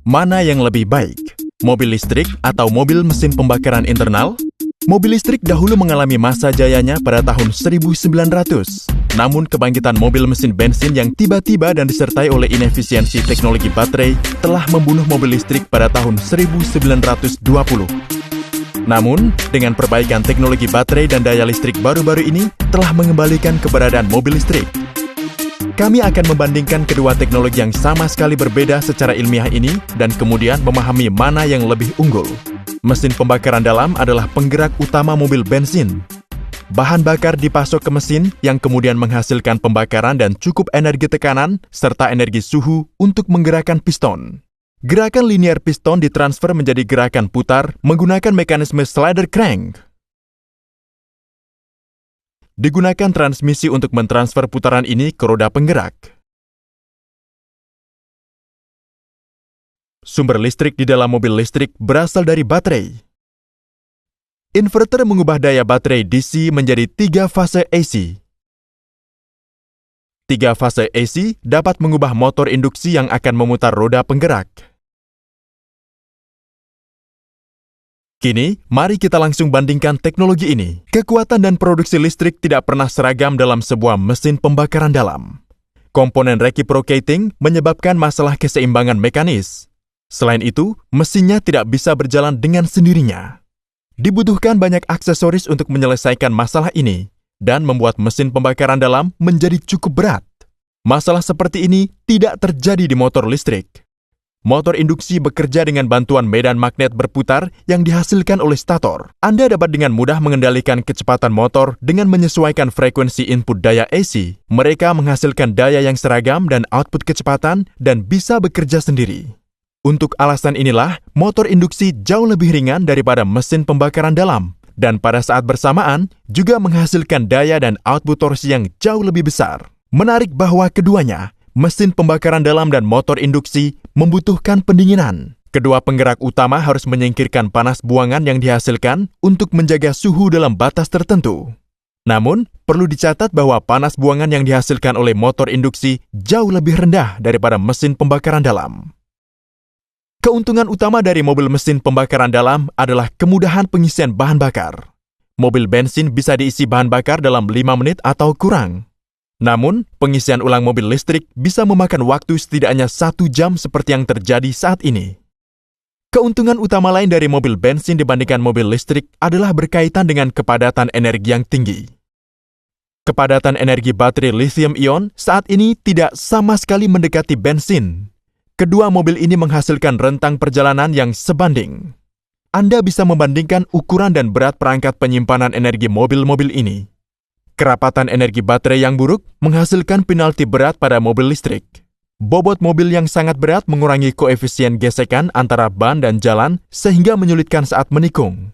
Mana yang lebih baik? Mobil listrik atau mobil mesin pembakaran internal? Mobil listrik dahulu mengalami masa jayanya pada tahun 1900. Namun kebangkitan mobil mesin bensin yang tiba-tiba dan disertai oleh inefisiensi teknologi baterai telah membunuh mobil listrik pada tahun 1920. Namun, dengan perbaikan teknologi baterai dan daya listrik baru-baru ini telah mengembalikan keberadaan mobil listrik. Kami akan membandingkan kedua teknologi yang sama sekali berbeda secara ilmiah ini dan kemudian memahami mana yang lebih unggul. Mesin pembakaran dalam adalah penggerak utama mobil bensin. Bahan bakar dipasok ke mesin yang kemudian menghasilkan pembakaran dan cukup energi tekanan serta energi suhu untuk menggerakkan piston. Gerakan linear piston ditransfer menjadi gerakan putar menggunakan mekanisme slider crank. Digunakan transmisi untuk mentransfer putaran ini ke roda penggerak. Sumber listrik di dalam mobil listrik berasal dari baterai. Inverter mengubah daya baterai DC menjadi 3 fase AC. 3 fase AC dapat mengubah motor induksi yang akan memutar roda penggerak. Kini, mari kita langsung bandingkan teknologi ini. Kekuatan dan produksi listrik tidak pernah seragam dalam sebuah mesin pembakaran dalam. Komponen reciprocating menyebabkan masalah keseimbangan mekanis. Selain itu, mesinnya tidak bisa berjalan dengan sendirinya. Dibutuhkan banyak aksesoris untuk menyelesaikan masalah ini dan membuat mesin pembakaran dalam menjadi cukup berat. Masalah seperti ini tidak terjadi di motor listrik. Motor induksi bekerja dengan bantuan medan magnet berputar yang dihasilkan oleh stator. Anda dapat dengan mudah mengendalikan kecepatan motor dengan menyesuaikan frekuensi input daya AC. Mereka menghasilkan daya yang seragam dan output kecepatan dan bisa bekerja sendiri. Untuk alasan inilah, motor induksi jauh lebih ringan daripada mesin pembakaran dalam, dan pada saat bersamaan juga menghasilkan daya dan output torsi yang jauh lebih besar. Menarik bahwa keduanya, mesin pembakaran dalam dan motor induksi, membutuhkan pendinginan. Kedua penggerak utama harus menyingkirkan panas buangan yang dihasilkan untuk menjaga suhu dalam batas tertentu. Namun, perlu dicatat bahwa panas buangan yang dihasilkan oleh motor induksi jauh lebih rendah daripada mesin pembakaran dalam. Keuntungan utama dari mobil mesin pembakaran dalam adalah kemudahan pengisian bahan bakar. Mobil bensin bisa diisi bahan bakar dalam 5 menit atau kurang. Namun, pengisian ulang mobil listrik bisa memakan waktu setidaknya 1 jam seperti yang terjadi saat ini. Keuntungan utama lain dari mobil bensin dibandingkan mobil listrik adalah berkaitan dengan kepadatan energi yang tinggi. Kepadatan energi baterai lithium-ion saat ini tidak sama sekali mendekati bensin. Kedua mobil ini menghasilkan rentang perjalanan yang sebanding. Anda bisa membandingkan ukuran dan berat perangkat penyimpanan energi mobil-mobil ini. Kerapatan energi baterai yang buruk menghasilkan penalti berat pada mobil listrik. Bobot mobil yang sangat berat mengurangi koefisien gesekan antara ban dan jalan sehingga menyulitkan saat menikung.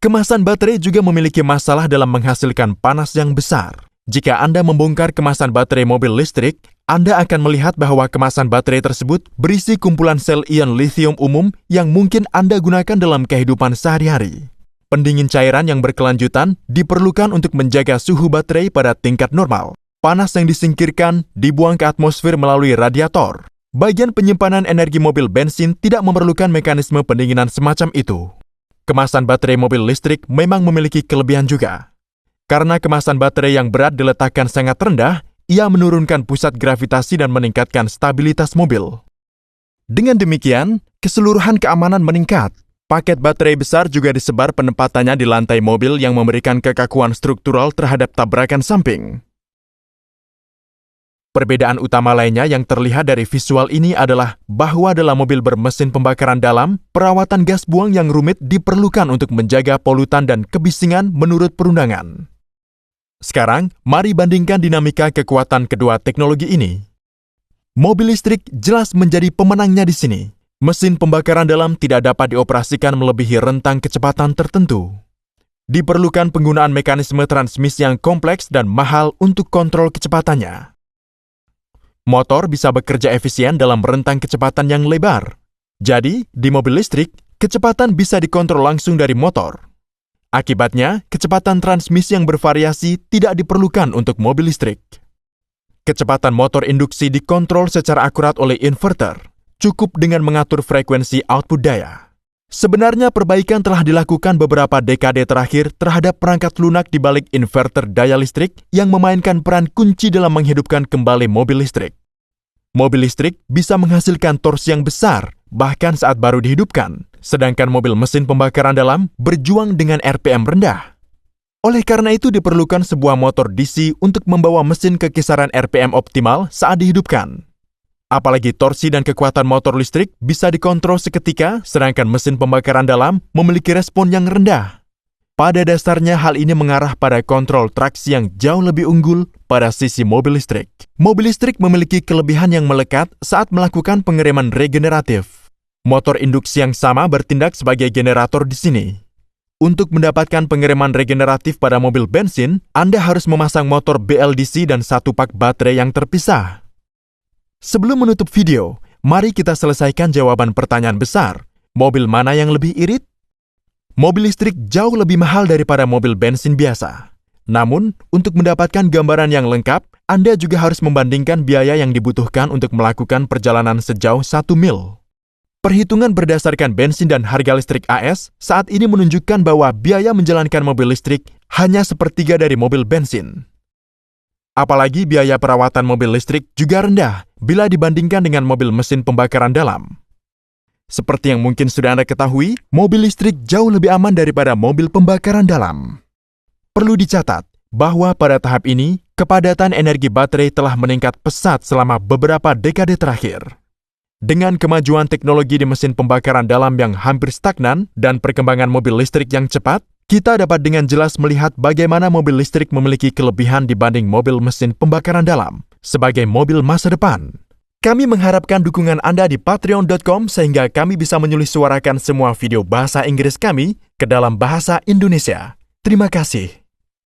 Kemasan baterai juga memiliki masalah dalam menghasilkan panas yang besar. Jika Anda membongkar kemasan baterai mobil listrik, Anda akan melihat bahwa kemasan baterai tersebut berisi kumpulan sel ion lithium umum yang mungkin Anda gunakan dalam kehidupan sehari-hari. Pendingin cairan yang berkelanjutan diperlukan untuk menjaga suhu baterai pada tingkat normal. Panas yang disingkirkan dibuang ke atmosfer melalui radiator. Bagian penyimpanan energi mobil bensin tidak memerlukan mekanisme pendinginan semacam itu. Kemasan baterai mobil listrik memang memiliki kelebihan juga. Karena kemasan baterai yang berat diletakkan sangat rendah, ia menurunkan pusat gravitasi dan meningkatkan stabilitas mobil. Dengan demikian, keseluruhan keamanan meningkat. Paket baterai besar juga disebar penempatannya di lantai mobil yang memberikan kekakuan struktural terhadap tabrakan samping. Perbedaan utama lainnya yang terlihat dari visual ini adalah bahwa dalam mobil bermesin pembakaran dalam, perawatan gas buang yang rumit diperlukan untuk menjaga polutan dan kebisingan menurut perundangan. Sekarang, mari bandingkan dinamika kekuatan kedua teknologi ini. Mobil listrik jelas menjadi pemenangnya di sini. Mesin pembakaran dalam tidak dapat dioperasikan melebihi rentang kecepatan tertentu. Diperlukan penggunaan mekanisme transmisi yang kompleks dan mahal untuk kontrol kecepatannya. Motor bisa bekerja efisien dalam rentang kecepatan yang lebar. Jadi, di mobil listrik, kecepatan bisa dikontrol langsung dari motor. Akibatnya, kecepatan transmisi yang bervariasi tidak diperlukan untuk mobil listrik. Kecepatan motor induksi dikontrol secara akurat oleh inverter. cukup dengan mengatur frekuensi output daya. Sebenarnya perbaikan telah dilakukan beberapa dekade terakhir terhadap perangkat lunak di balik inverter daya listrik yang memainkan peran kunci dalam menghidupkan kembali mobil listrik. Mobil listrik bisa menghasilkan torsi yang besar bahkan saat baru dihidupkan, sedangkan mobil mesin pembakaran dalam berjuang dengan RPM rendah. Oleh karena itu diperlukan sebuah motor DC untuk membawa mesin ke kisaran RPM optimal saat dihidupkan. Apalagi torsi dan kekuatan motor listrik bisa dikontrol seketika, sedangkan mesin pembakaran dalam memiliki respon yang rendah. Pada dasarnya hal ini mengarah pada kontrol traksi yang jauh lebih unggul pada sisi mobil listrik. Mobil listrik memiliki kelebihan yang melekat saat melakukan pengereman regeneratif. Motor induksi yang sama bertindak sebagai generator di sini. Untuk mendapatkan pengereman regeneratif pada mobil bensin, Anda harus memasang motor BLDC dan satu pak baterai yang terpisah. Sebelum menutup video, mari kita selesaikan jawaban pertanyaan besar. Mobil mana yang lebih irit? Mobil listrik jauh lebih mahal daripada mobil bensin biasa. Namun, untuk mendapatkan gambaran yang lengkap, Anda juga harus membandingkan biaya yang dibutuhkan untuk melakukan perjalanan sejauh 1 mil. Perhitungan berdasarkan bensin dan harga listrik AS saat ini menunjukkan bahwa biaya menjalankan mobil listrik hanya sepertiga dari mobil bensin. Apalagi biaya perawatan mobil listrik juga rendah bila dibandingkan dengan mobil mesin pembakaran dalam. Seperti yang mungkin sudah Anda ketahui, mobil listrik jauh lebih aman daripada mobil pembakaran dalam. Perlu dicatat bahwa pada tahap ini, kepadatan energi baterai telah meningkat pesat selama beberapa dekade terakhir. Dengan kemajuan teknologi di mesin pembakaran dalam yang hampir stagnan dan perkembangan mobil listrik yang cepat, kita dapat dengan jelas melihat bagaimana mobil listrik memiliki kelebihan dibanding mobil mesin pembakaran dalam sebagai mobil masa depan. Kami mengharapkan dukungan Anda di patreon.com sehingga kami bisa menyuarakan semua video bahasa Inggris kami ke dalam bahasa Indonesia. Terima kasih.